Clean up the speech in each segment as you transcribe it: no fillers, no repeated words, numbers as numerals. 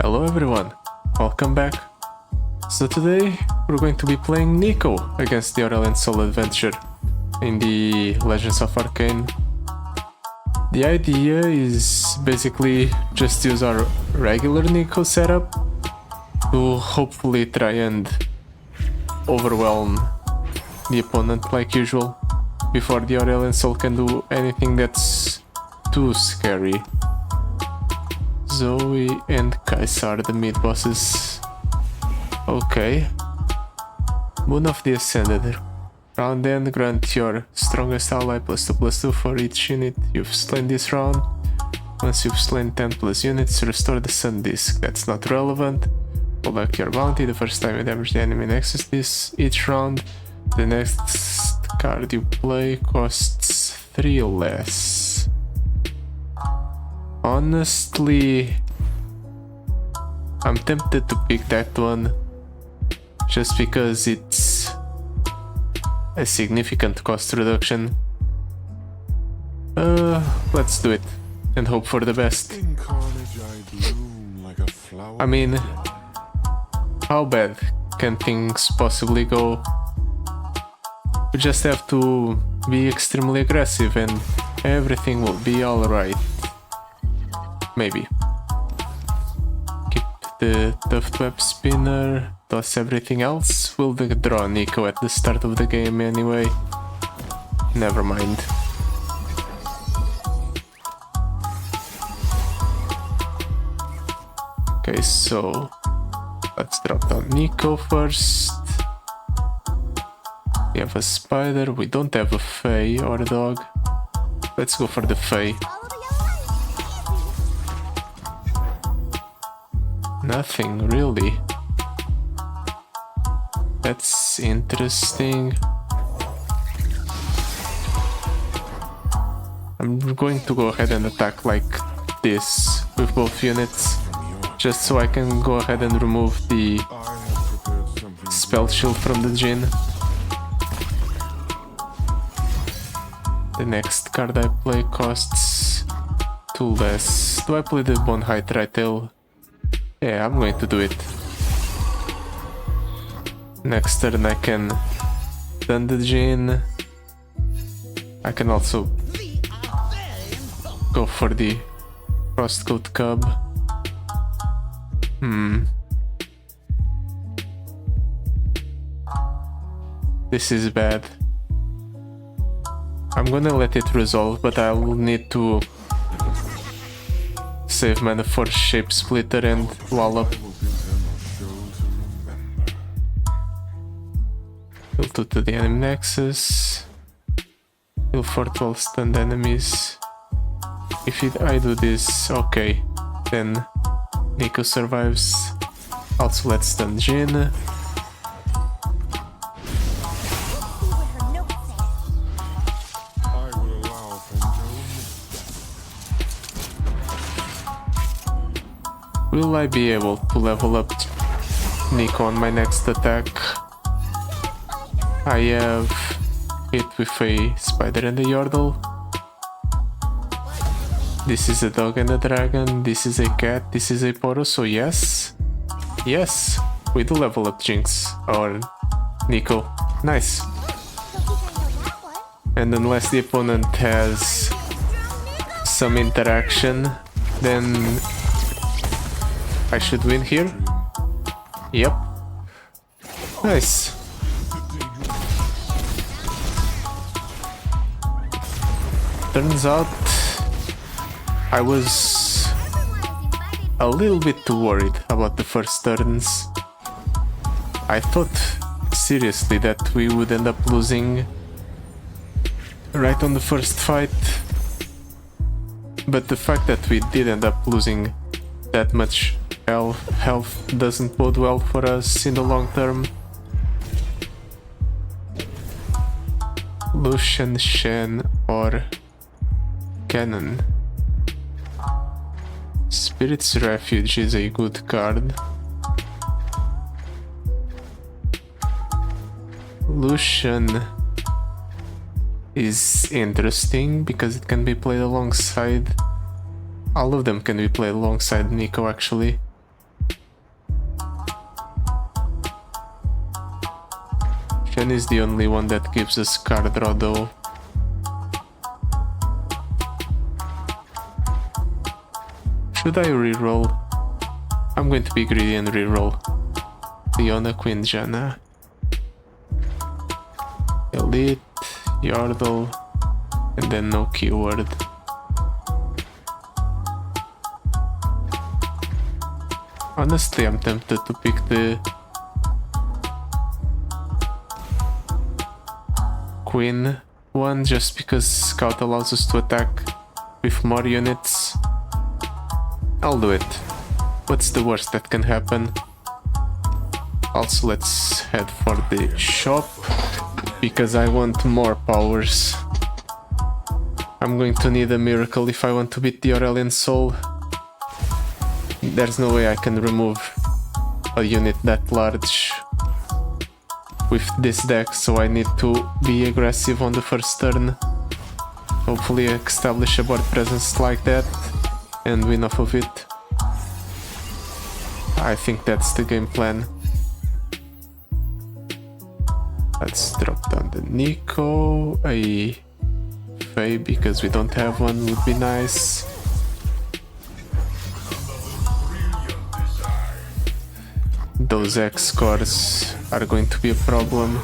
Hello everyone, welcome back. So today we're going to be playing Neeko against the Aurelion Sol adventure in the Legends of Arcane. The idea is basically just use our regular Neeko setup to hopefully try and overwhelm the opponent like usual before the Aurelion Sol can do anything that's too scary. Zoe and Kaisa are the mid bosses. Okay. Moon of the Ascended. Round end, grant your strongest ally +2/+2 for each unit you've slain this round. Once you've slain 10 plus units, restore the Sun Disc. That's not relevant. Collect your bounty the first time you damage the enemy next to this each round. The next card you play costs 3 less. Honestly, I'm tempted to pick that one just because it's a significant cost reduction. Let's do it and hope for the best. I mean, how bad can things possibly go? We just have to be extremely aggressive and everything will be alright. Maybe. Keep the Tuft Web Spinner, toss everything else. We'll draw Neeko at the start of the game anyway. Never mind. Okay, so let's drop down Neeko first. We have a spider, we don't have a Fae or a dog. Let's go for the Fae. Nothing really. That's interesting. I'm going to go ahead and attack like this with both units, just so I can go ahead and remove the spell shield from the Djinn. The next card I play costs 2 less. Do I play the Bonehide Tritail? Yeah, I'm going to do it. Next turn I can stun the Djinn. I can also go for the Frostcoat Cub. This is bad. I'm gonna let it resolve, but I'll need to save mana for Shape Splitter and Wallop. Heal 2 to the enemy nexus. Heal for 12 stunned enemies. If I do this, okay, then Neeko survives. Also let's stun Djinn. Will I be able to level up Neeko on my next attack? I have hit with a spider and a yordle. This is a dog and a dragon, this is a cat, this is a poro, so yes. Yes, we do level up Jinx, or Neeko. Nice. And unless the opponent has some interaction, then I should win here. Yep. Nice. Turns out I was a little bit too worried about the first turns. I thought seriously that we would end up losing right on the first fight. But the fact that we did end up losing that much health doesn't bode well for us in the long term. Lucian, Shen, or Cannon. Spirit's Refuge is a good card. Lucian is interesting because it can be played alongside. All of them can be played alongside Neeko actually. Sven is the only one that gives us card draw though. Should I reroll? I'm going to be greedy and reroll. Leona, Queen Janna, Elite, Yordle, and then no keyword. Honestly, I'm tempted to pick the Queen one just because Scout allows us to attack with more units. I'll do it. What's the worst that can happen? Also, let's head for the shop because I want more powers. I'm going to need a miracle if I want to beat the Aurelion Sol. There's no way I can remove a unit that large with this deck, so I need to be aggressive on the first turn. Hopefully establish a board presence like that and win off of it. I think that's the game plan. Let's drop down the Neeko. A Fae, because we don't have one, would be nice. Those X scores are going to be a problem.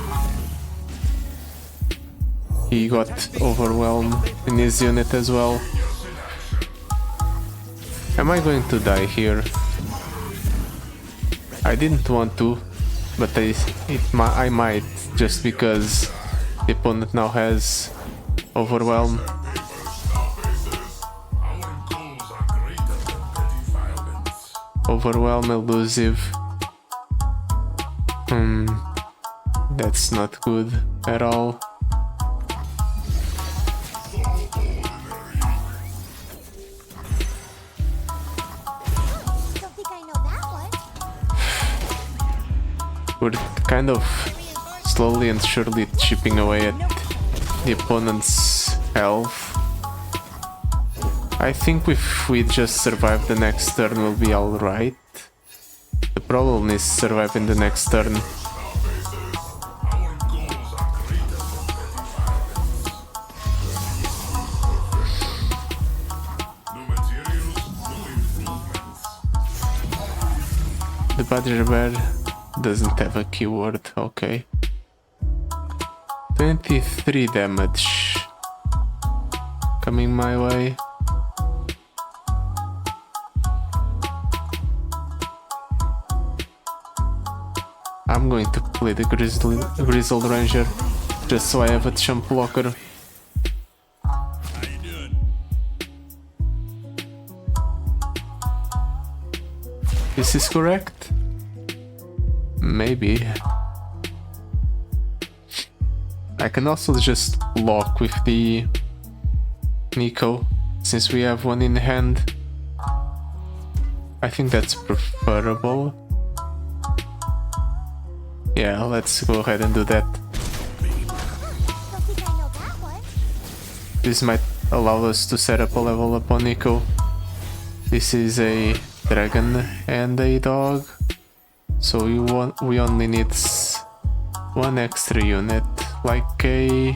He got overwhelmed in his unit as well. Am I going to die here? I didn't want to, but I might, just because the opponent now has overwhelm. Overwhelm, elusive. That's not good at all. We're kind of slowly and surely chipping away at the opponent's health. I think if we just survive the next turn, we'll be alright. The problem is surviving the next turn. The Badger Bear doesn't have a keyword, okay. 23 damage coming my way. I'm going to play the Grizzled Ranger just so I have a chump blocker. This is correct? Maybe. I can also just block with the Neeko, since we have one in hand. I think that's preferable. Yeah, let's go ahead and do that. This might allow us to set up a level up on Neeko. This is a dragon and a dog, so we only need one extra unit, like a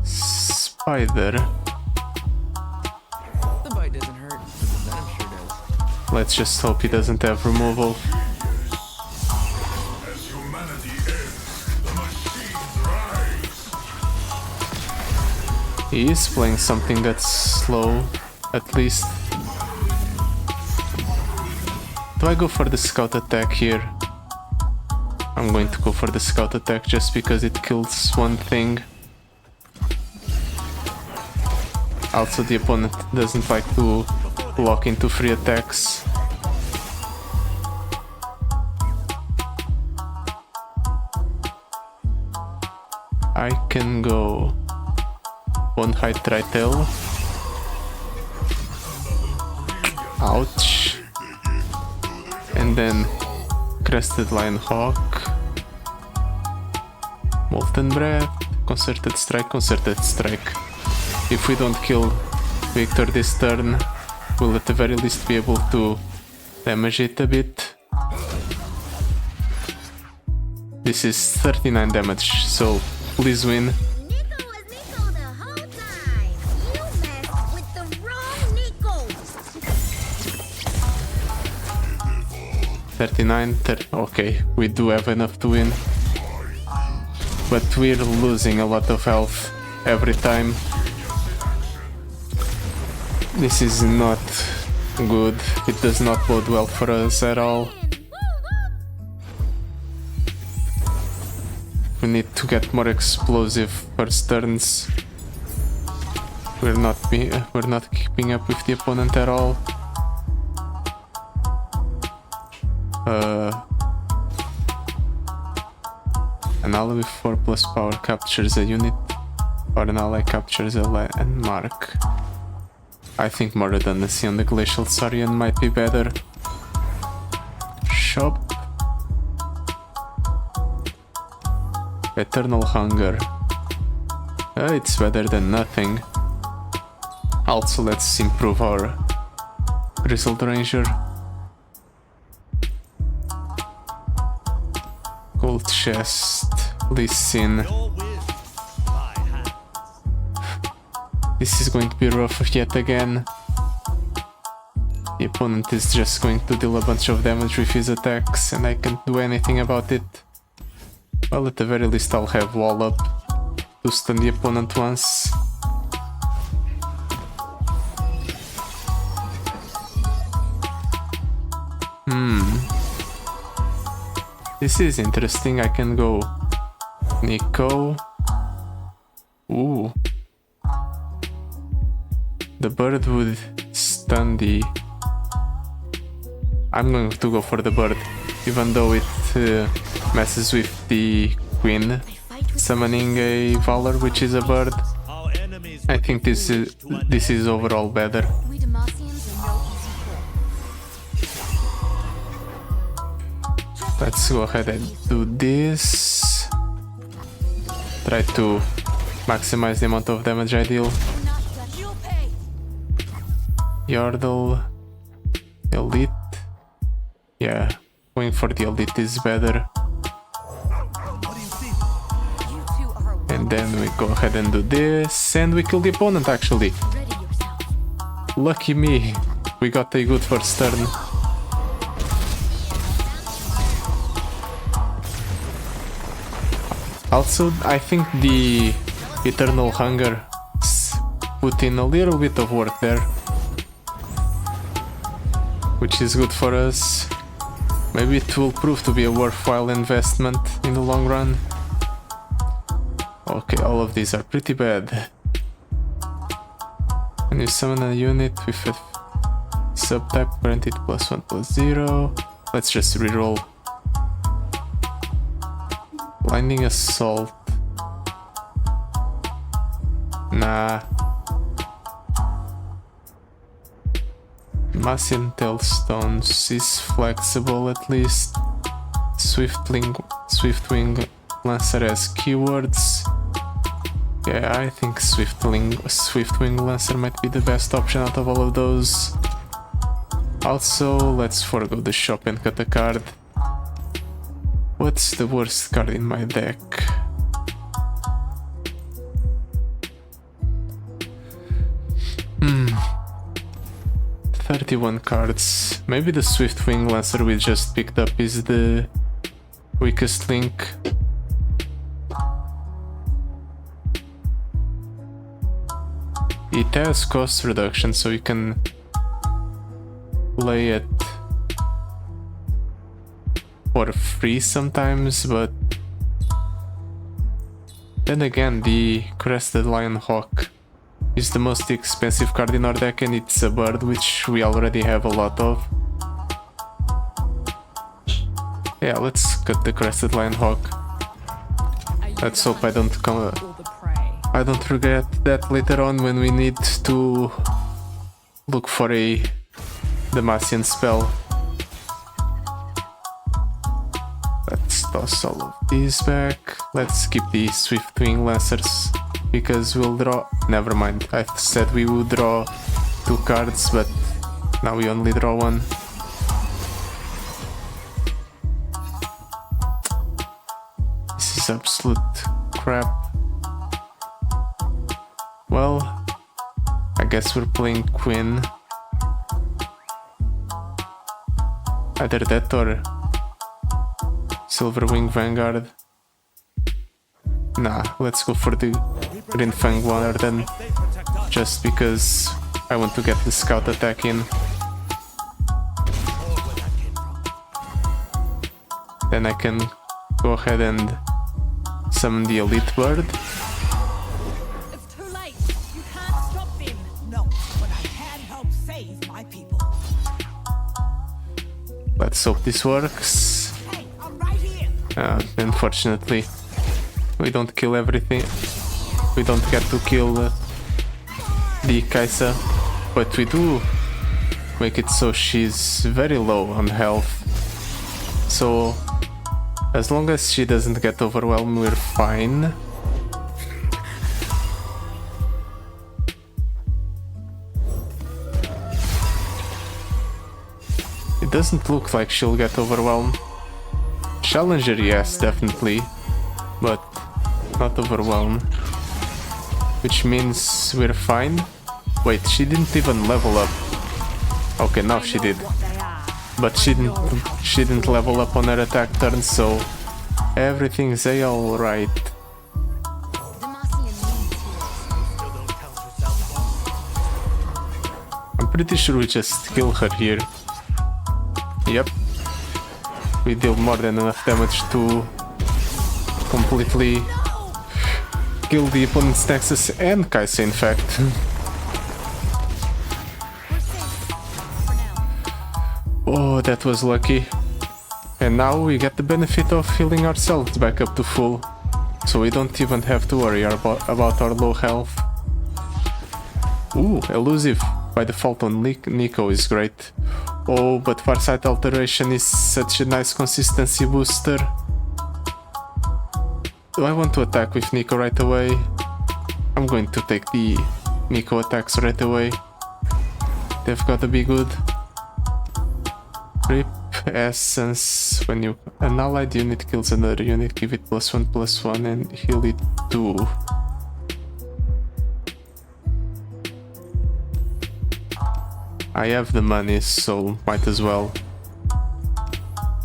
spider. The bite doesn't hurt, but the venom sure does. Let's just hope he doesn't have removal. He is playing something that's slow, at least. Do I go for the scout attack here? I'm going to go for the scout attack just because it kills one thing. Also, the opponent doesn't like to lock into free attacks. I can go one height Tritail. Ouch. And then Crested Lion Hawk. Molten Breath. Concerted Strike, Concerted Strike. If we don't kill Victor this turn, we'll at the very least be able to damage it a bit. This is 39 damage, so please win. Neeko was Neeko the whole time. You messed with the wrong Neeko. 39, okay, we do have enough to win. But we're losing a lot of health every time. This is not good. It does not bode well for us at all. We need to get more explosive first turns. We're not keeping up with the opponent at all. An ally with 4+ power captures a unit, or an ally captures a landmark. I think more redundancy on the Glacial Saurian might be better. Shop. Eternal Hunger. It's better than nothing. Also, let's improve our Grizzled Ranger. Gold chest. Listen. This is going to be rough yet again. The opponent is just going to deal a bunch of damage with his attacks, and I can't do anything about it. Well, at the very least I'll have wall up to stun the opponent once. This is interesting. I can go Neeko. Ooh. The bird would stun the... I'm going to go for the bird, even though it messes with the queen summoning a Valor, which is a bird. I think this is overall better. We Demacians are no easy fool. Let's go ahead and do this. Try to maximize the amount of damage I deal. Yordle. Elite. Yeah, going for the elite is better. And then we go ahead and do this, and we kill the opponent actually. Lucky me, we got a good first turn. Also, I think the Eternal Hunger put in a little bit of work there, which is good for us. Maybe it will prove to be a worthwhile investment in the long run. Okay, all of these are pretty bad. When you summon a unit with a subtype granted +1/+0, let's just reroll. Blinding Assault. Nah. Massian Tailstones is flexible at least. Swiftwing Lancer has keywords. Yeah, I think Swiftwing Lancer might be the best option out of all of those. Also, let's forego the shop and cut a card. What's the worst card in my deck? Hmm. 31 cards. Maybe the Swiftwing Lancer we just picked up is the weakest link. It has cost reduction, so you can play it for free sometimes, but then again, the Crested Lionhawk is the most expensive card in our deck, and it's a bird, which we already have a lot of. Yeah, let's cut the Crested Lionhawk. Let's hope I don't regret that later on when we need to look for a Demacian spell. Let's toss all of these back. Let's keep the Swiftwing Lancers because we'll draw... Never mind, I said we would draw 2 cards, but now we only draw 1. is absolute crap. Well, I guess we're playing Queen. Either that or Silverwing Vanguard. Nah, let's go for the Green Fang one then, just because I want to get the scout attack in. Then I can go ahead and summon the Elite Bird. It's too late. You can't stop them. No, but I can help save my people. Let's hope this works. Hey, I'm right here. Unfortunately, we don't kill everything. We don't get to kill the Kaisa, but we do make it so she's very low on health. So as long as she doesn't get overwhelmed, we're fine. It doesn't look like she'll get overwhelmed. Challenger, yes, definitely, but not overwhelmed. Which means we're fine. Wait, she didn't even level up. Okay, now she did. But she didn't level up on her attack turn, so everything's alright. I'm pretty sure we just kill her here. Yep. We deal more than enough damage to completely kill the opponent's Nexus and Kaisa, in fact. Oh, that was lucky. And now we get the benefit of healing ourselves back up to full, so we don't even have to worry about our low health. Ooh, elusive by default on Neeko is great. Oh, but Farsight Alteration is such a nice consistency booster. Do I want to attack with Neeko right away? I'm going to take the Neeko attacks right away. They've got to be good. Rip Essence. When an allied unit kills another unit, give it +1/+1 and heal it 2. I have the money, so might as well.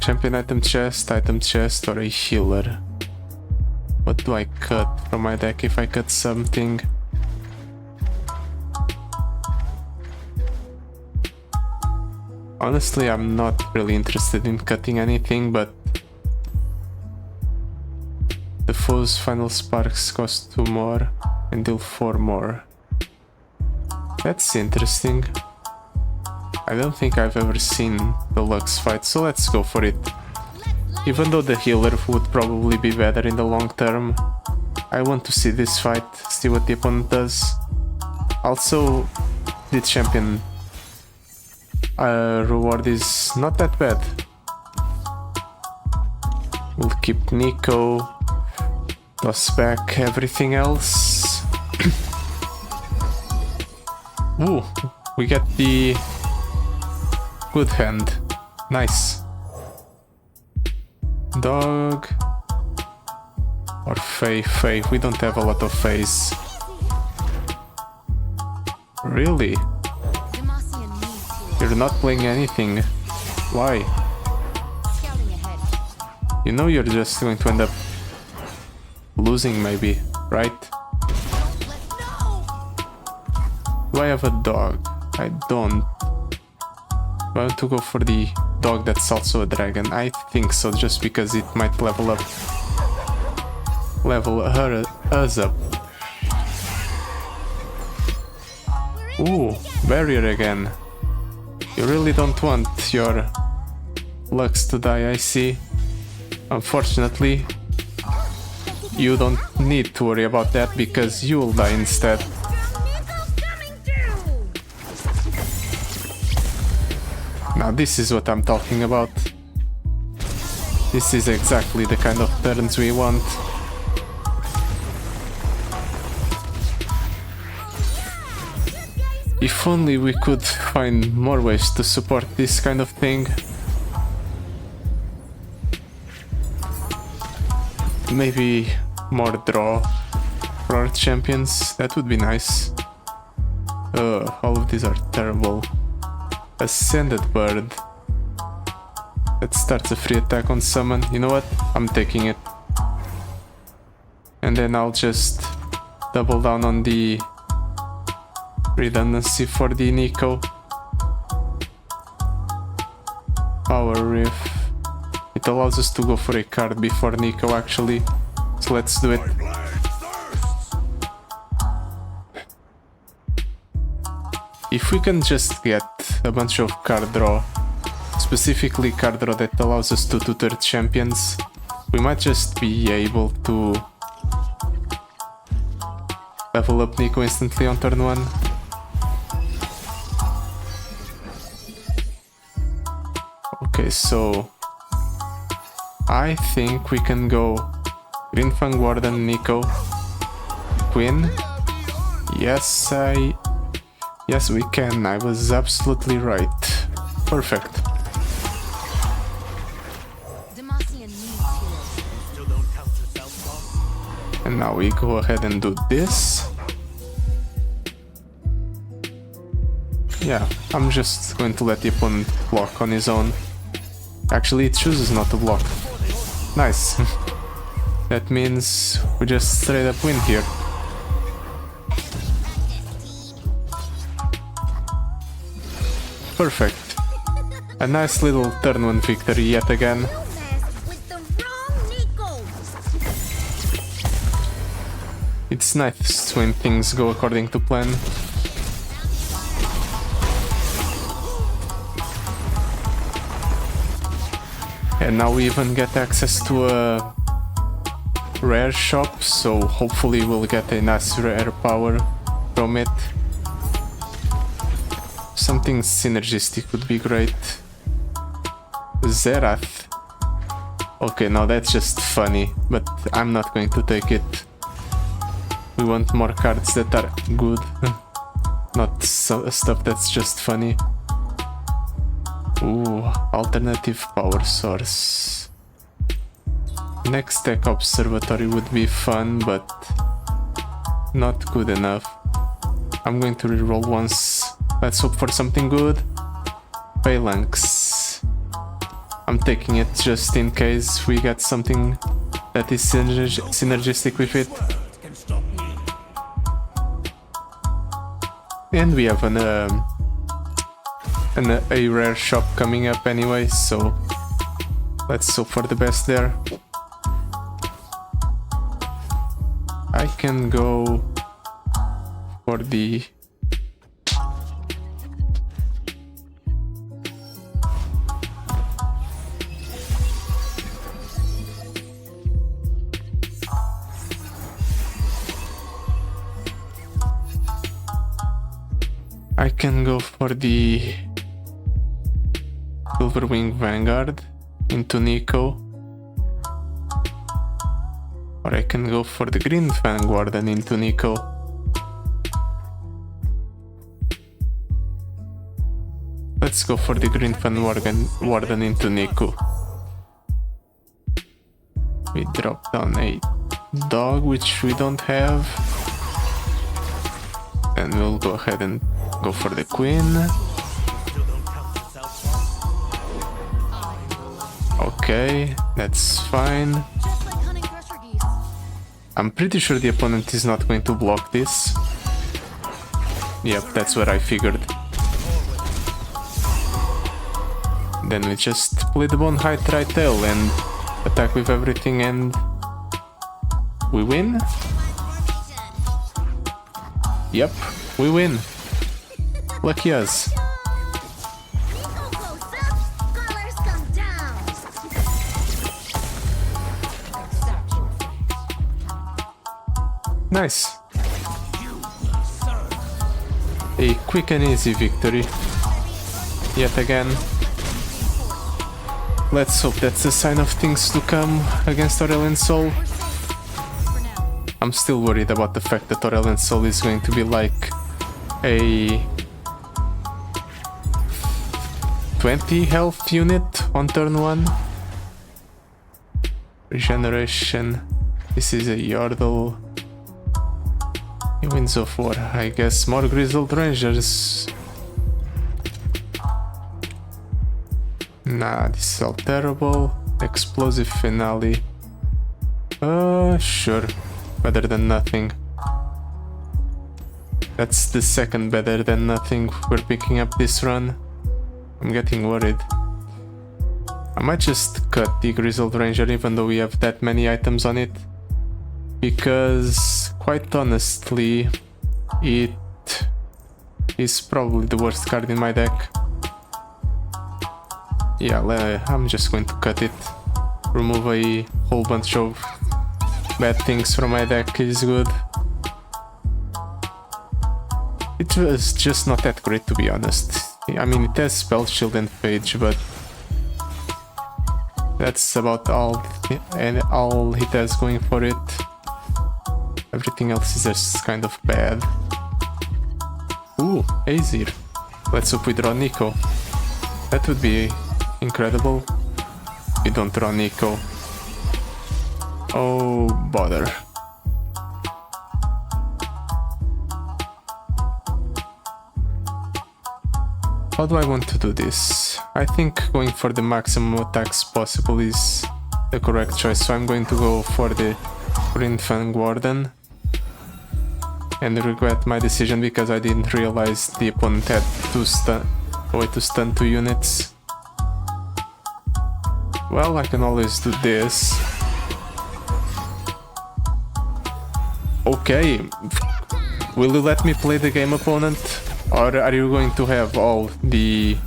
Champion item chest, or a healer. What do I cut from my deck if I cut something? Honestly, I'm not really interested in cutting anything, but the foe's final sparks cost 2 more and deal 4 more. That's interesting. I don't think I've ever seen the Lux fight, so let's go for it. Even though the healer would probably be better in the long term, I want to see this fight, see what the opponent does. Also, the champion reward is not that bad. We'll keep Neeko, toss back everything else. Ooh, we get the good hand. Nice. Dog or Fae. Fae. We don't have a lot of Faes. Really? You're not playing anything. Why? You know you're just going to end up losing maybe, right? Do I have a dog? I don't. Do I want to go for the dog that's also a dragon? I think so, just because it might level us up. Ooh, barrier again. You really don't want your Lux to die, I see. Unfortunately, you don't need to worry about that because you'll die instead. Now this is what I'm talking about. This is exactly the kind of turns we want. If only we could find more ways to support this kind of thing. maybe more draw for our champions. That would be nice. All of these are terrible. Ascended Bird. That starts a free attack on summon. You know what? I'm taking it. And then I'll just double down on the redundancy for the Neeko. Power Riff. It allows us to go for a card before Neeko actually. So let's do it. If we can just get a bunch of card draw, specifically card draw that allows us to tutor champions, we might just be able to level up Neeko instantly on turn 1. Okay, so I think we can go Green Fang Warden, Neeko, Queen. Yes, we can. I was absolutely right. Perfect. Demacian needs healing. And now we go ahead and do this. Yeah, I'm just going to let the opponent block on his own. Actually, it chooses not to block. Nice. That means we just straight up win here. Perfect. A nice little turn 1 victory yet again. You messed with the wrong Neeko. It's nice when things go according to plan. And now we even get access to a rare shop, so hopefully we'll get a nice rare power from it. Something synergistic would be great. Zerath. Okay, now that's just funny, but I'm not going to take it. We want more cards that are good, not stuff that's just funny. Ooh, alternative power source. Next Tech Observatory would be fun, but not good enough. I'm going to reroll once. Let's hope for something good. Phalanx. I'm taking it just in case we get something that is synergistic with it. And we have a rare shop coming up anyway, so let's hope for the best there. I can go for the Silverwing Vanguard into Neeko, or I can go for the Green Fang Warden into Neeko. Let's go for the Green Fang Warden into Neeko. We drop down a dog, which we don't have, and we'll go ahead and go for the Queen. Okay, that's fine. Just like hunting thresher geese. I'm pretty sure the opponent is not going to block this. Yep, that's what I figured. Then we just play the Bonehide Tritail and attack with everything and we win? Yep, we win. Lucky us. Neeko goes up, colors come down. Nice. A quick and easy victory. Yet again. Let's hope that's a sign of things to come against Aurelion Sol. For now. I'm still worried about the fact that Aurelion Sol is going to be like a 20 health unit on turn 1. Regeneration. This is a Yordle. Winds of War. I guess more Grizzled Rangers. Nah, this is all terrible. Explosive Finale. Sure. Better than nothing. That's the second better than nothing we're picking up this run. I'm getting worried. I might just cut the Grizzled Ranger even though we have that many items on it. Because, quite honestly, it is probably the worst card in my deck. Yeah, I'm just going to cut it. Remove a whole bunch of bad things from my deck is good. It was just not that great, to be honest. I mean, it has Spell Shield and Phage, but that's about all it has going for it. Everything else is just kind of bad. Ooh, Azir. Let's hope we draw Neeko. That would be incredible. We don't draw Neeko. Oh, bother. How do I want to do this? I think going for the maximum attacks possible is the correct choice, so I'm going to go for the Greenfang Warden. And regret my decision because I didn't realize the opponent had a way to stun 2 units. Well, I can always do this. Okay, will you let me play the game, opponent? Or are you going to have all the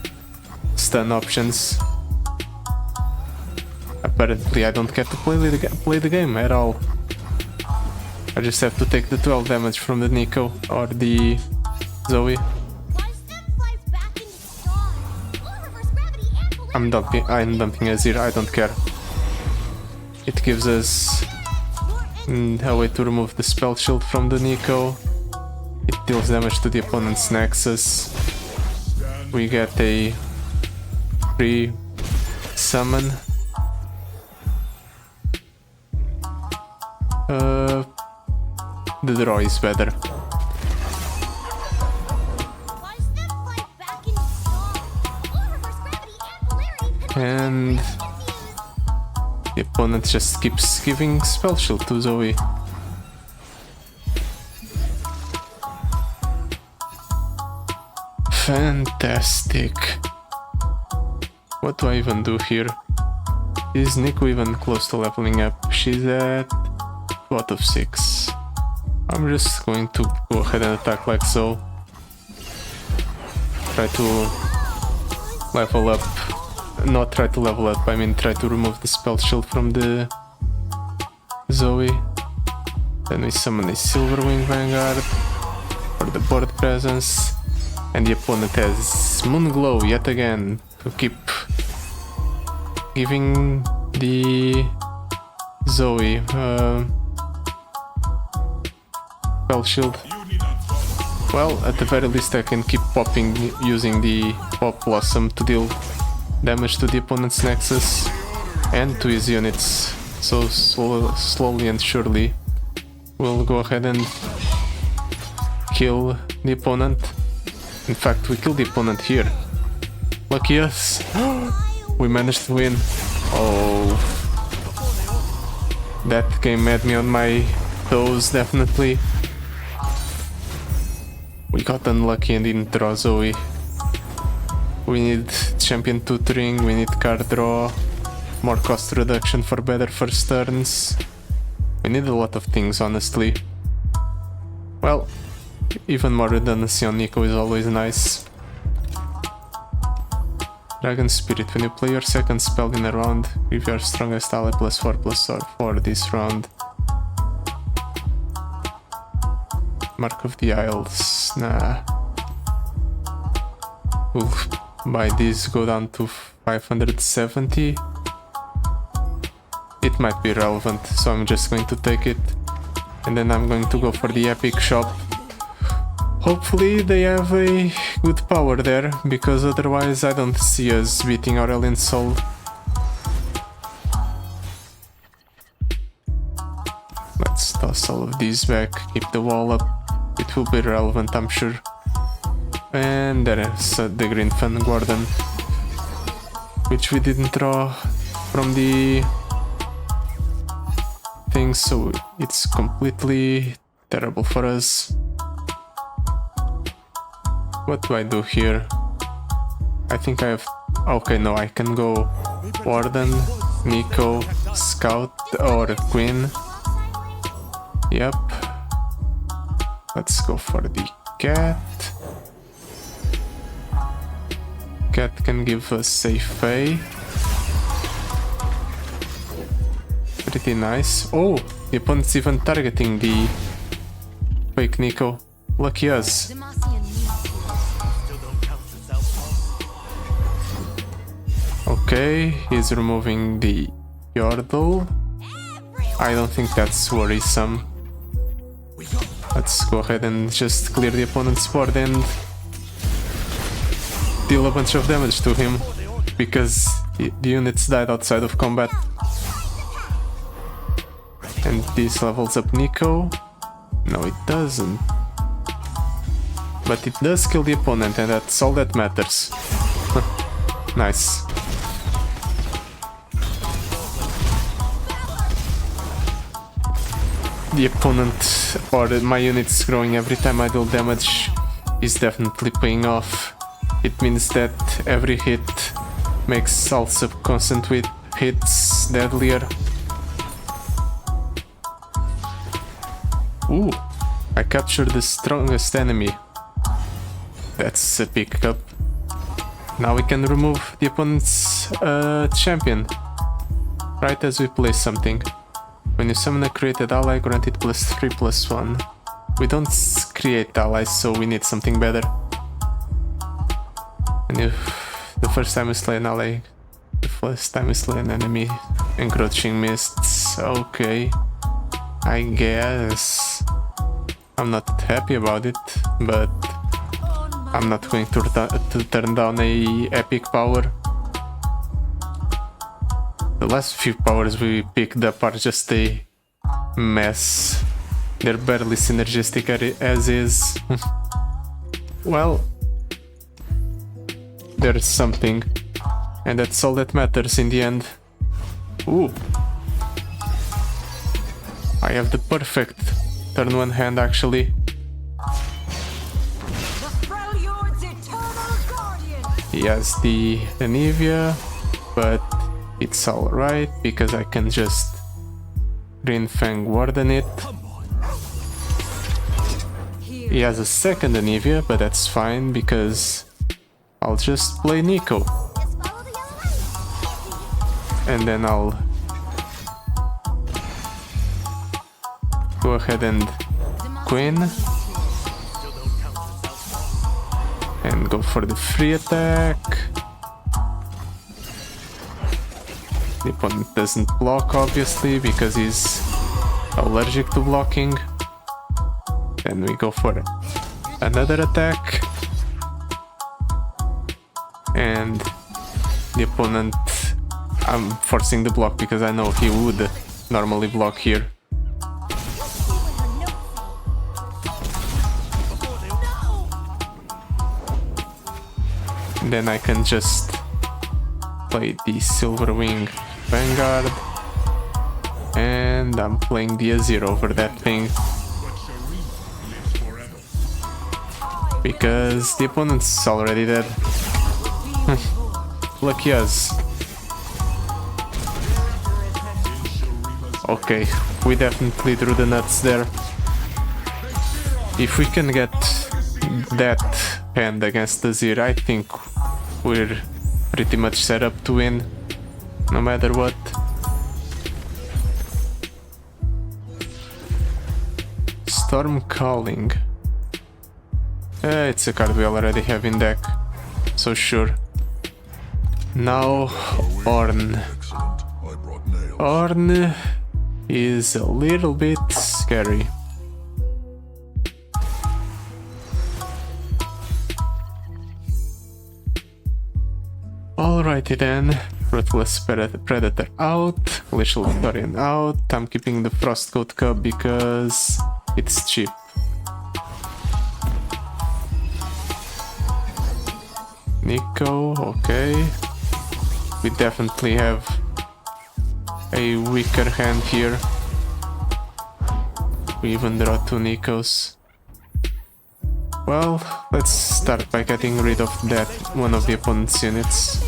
stun options? Apparently I don't get to play the game at all. I just have to take the 12 damage from the Neeko or the Zoe. I'm dumping Azir, I don't care. It gives us a way to remove the spell shield from the Neeko. It deals damage to the opponent's Nexus. We get a free summon. The draw is better. And the opponent just keeps giving spell shield to Zoe. Fantastic. What do I even do here? Is Neeko even close to leveling up? She's at 2 out of 6. I'm just going to go ahead and attack like so. Try to level up. Not try to level up, I mean try to remove the spell shield from the Zoe. Then we summon a Silverwing Vanguard for the board presence. And the opponent has Moonglow yet again to keep giving the Zoe spell shield. Well, at the very least I can keep popping using the Pop Blossom to deal damage to the opponent's Nexus and to his units. So slowly and surely we'll go ahead and kill the opponent. In fact, we killed the opponent here. Lucky us. We managed to win. Oh, that game had me on my toes, definitely. We got unlucky and didn't draw Zoe. We need champion tutoring, we need card draw, more cost reduction for better first turns. We need a lot of things, honestly. Well, even more redundancy on Neeko is always nice. Dragon Spirit. When you play your second spell in a round, give your strongest ally +4/+4 this round. Mark of the Isles. Nah. We'll buy this, go down to 570. It might be relevant, so I'm just going to take it. And then I'm going to go for the epic shop. Hopefully they have a good power there, because otherwise I don't see us beating Aurelion Sol. Let's toss all of these back, keep the wall up. It will be relevant, I'm sure. And there's the green Fan Guardian, which we didn't draw from the thing, so it's completely terrible for us. What do I do here? I think I have... Okay, no, I can go Warden, Neeko, Scout or Queen. Yep. Let's go for the cat. Cat can give us safe pay. Pretty nice. Oh, the opponent's even targeting the fake Neeko. Lucky us. Okay, he's removing the Yordle. I don't think that's worrisome. Let's go ahead and just clear the opponent's board and deal a bunch of damage to him, because the units died outside of combat. And this levels up Neeko. No, it doesn't. But it does kill the opponent, and that's all that matters. Nice. The opponent, or my units growing every time I deal damage, is definitely paying off. It means that every hit makes all subconstant with hits deadlier. Ooh, I captured the strongest enemy. That's a pickup. Now we can remove the opponent's champion right as we play something. When you summon a created ally, grant it +3/+1. We don't create allies, so we need something better. And if the first time we slay an ally, the first time we slay an enemy, encroaching mists. Okay, I guess. I'm not happy about it, but I'm not going to turn down a epic power. The last few powers we picked up are just a mess. They're barely synergistic as is. Well, there's something, and that's all that matters in the end. Ooh, I have the perfect turn 1 hand actually. He has the Anivia, but it's alright because I can just Green Fang Warden it. He has a second Anivia, but that's fine because I'll just play Neeko. And then I'll go ahead and Queen. And go for the free attack. The opponent doesn't block, obviously, because he's allergic to blocking. Then we go for another attack. And the opponent... I'm forcing the block because I know he would normally block here. Then I can just play the Silver Wing Vanguard, and I'm playing the Azir over that thing because the opponent's already dead. Lucky us. Okay, we definitely drew the nuts there. If we can get that hand against Azir, I think we're pretty much set up to win, no matter what. Storm Calling. It's a card we already have in deck, so sure. Now Ornn. Ornn is a little bit scary. Alrighty then, Ruthless Predator out, Glacial Victorian out. I'm keeping the Frostcoat Cub because it's cheap. Neeko, okay. We definitely have a weaker hand here. We even draw 2 Neekos. Well, let's start by getting rid of that one of the opponent's units.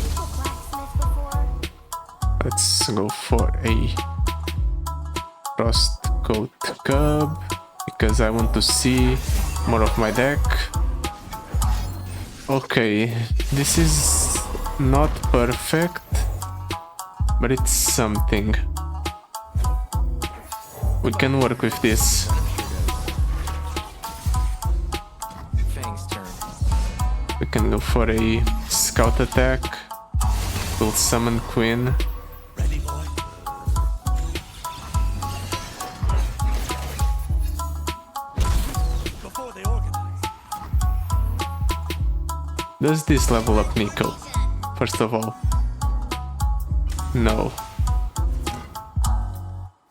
Let's go for a Frostcoat Cub because I want to see more of my deck. Okay, this is not perfect, but it's something. We can work with this. Fang's turn. We can go for a scout attack. We'll summon Queen. Ready, boy? Before they organize. Does this level up Neeko? First of all. No.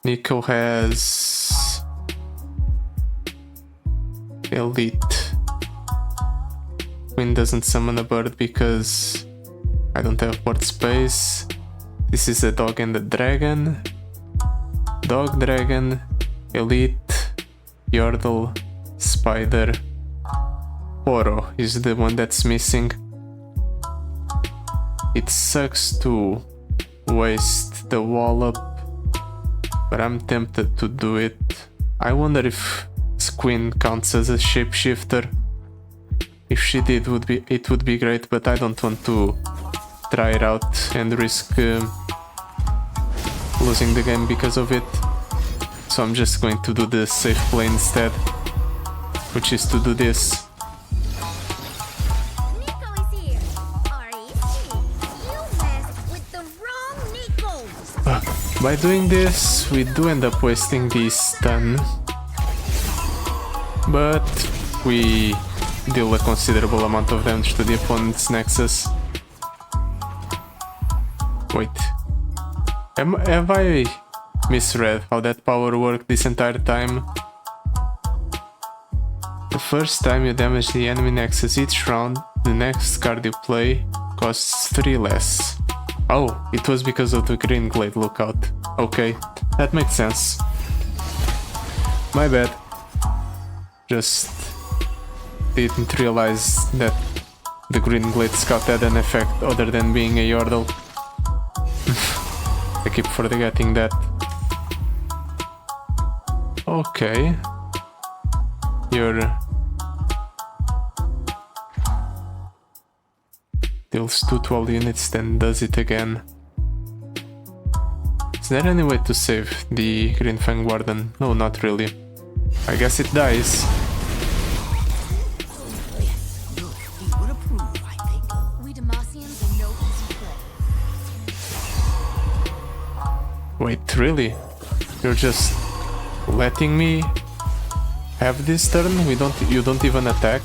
Neeko has Elite. Queen doesn't summon a bird because I don't have board space. This is a dog and a dragon. Dog, dragon, Elite, Yordle, Spider. Oro is the one that's missing. It sucks to waste the wallop, but I'm tempted to do it. I wonder if Queen counts as a shapeshifter. If she did, it would be great, but I don't want to try it out and risk losing the game because of it. So I'm just going to do the safe play instead, which is to do this. Neeko is here. R.E.C. You messed with the wrong Neeko. By doing this, we do end up wasting the stun, but we deal a considerable amount of damage to the opponent's Nexus. Wait, have I misread how that power worked this entire time? The first time you damage the enemy Nexus each round, the next card you play costs 3 less. Oh, it was because of the green glade lookout. Okay, that makes sense. My bad. Just didn't realize that the green glade scout had an effect other than being a Yordle. I keep forgetting that. Okay. Your deals 212 units, then does it again. Is there any way to save the Green Fang Warden? No, not really. I guess it dies. He would approve, I think. We Demacians are no easy play. Wait, really? You're just letting me have this turn? You don't even attack?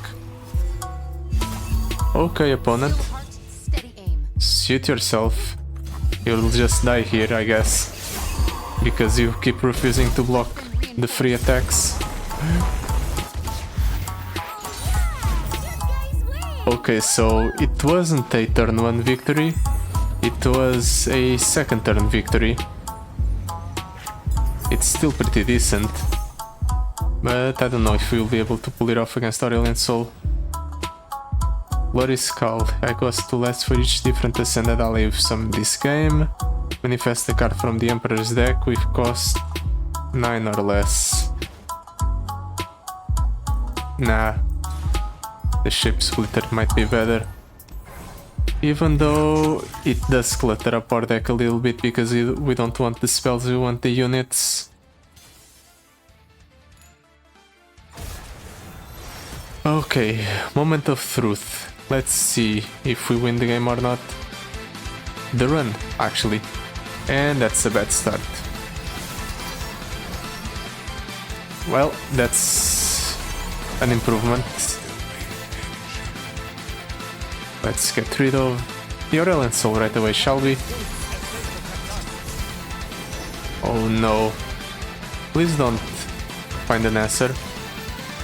Okay, opponent. Heart, steady aim. Suit yourself. You'll just die here, I guess. Because you keep refusing to block the free attacks. Okay, so it wasn't a turn 1 victory. It was a second turn victory. It's still pretty decent. But I don't know if we'll be able to pull it off against Aurelion Sol. Glory's Call. I cost 2 less for each different ascended ally you've summoned this game. Manifest a card from the Emperor's deck with cost 9 or less. Nah. The Shape Splitter might be better. Even though it does clutter up our deck a little bit because we don't want the spells, we want the units. Okay, moment of truth. Let's see if we win the game or not. The run, actually. And that's a bad start. Well, that's an improvement. Let's get rid of the Aurelion Sol right away, shall we? Oh no. Please don't find an answer.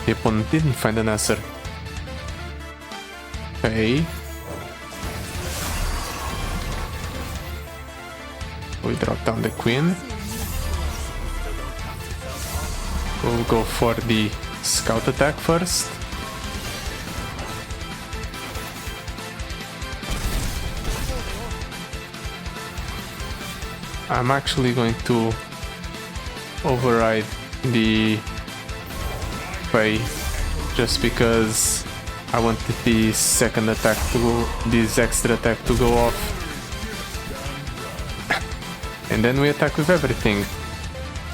The opponent didn't find an answer. Okay. We drop down the queen. We'll go for the scout attack first. I'm actually going to override the play just because I wanted the second attack to go, this extra attack to go off. And then we attack with everything.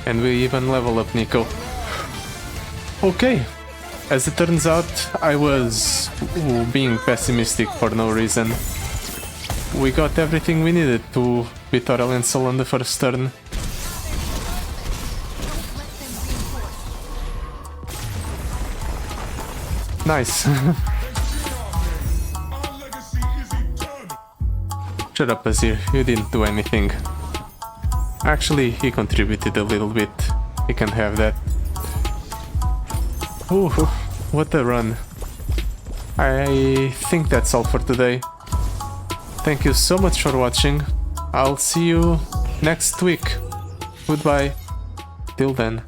And we even level up Neeko. Okay. As it turns out, I was being pessimistic for no reason. We got everything we needed to beat Aurelion Sol on the first turn. Nice. Shut up, Azir. You didn't do anything. Actually, he contributed a little bit. He can have that. Ooh, what a run. I think that's all for today. Thank you so much for watching. I'll see you next week. Goodbye. Till then.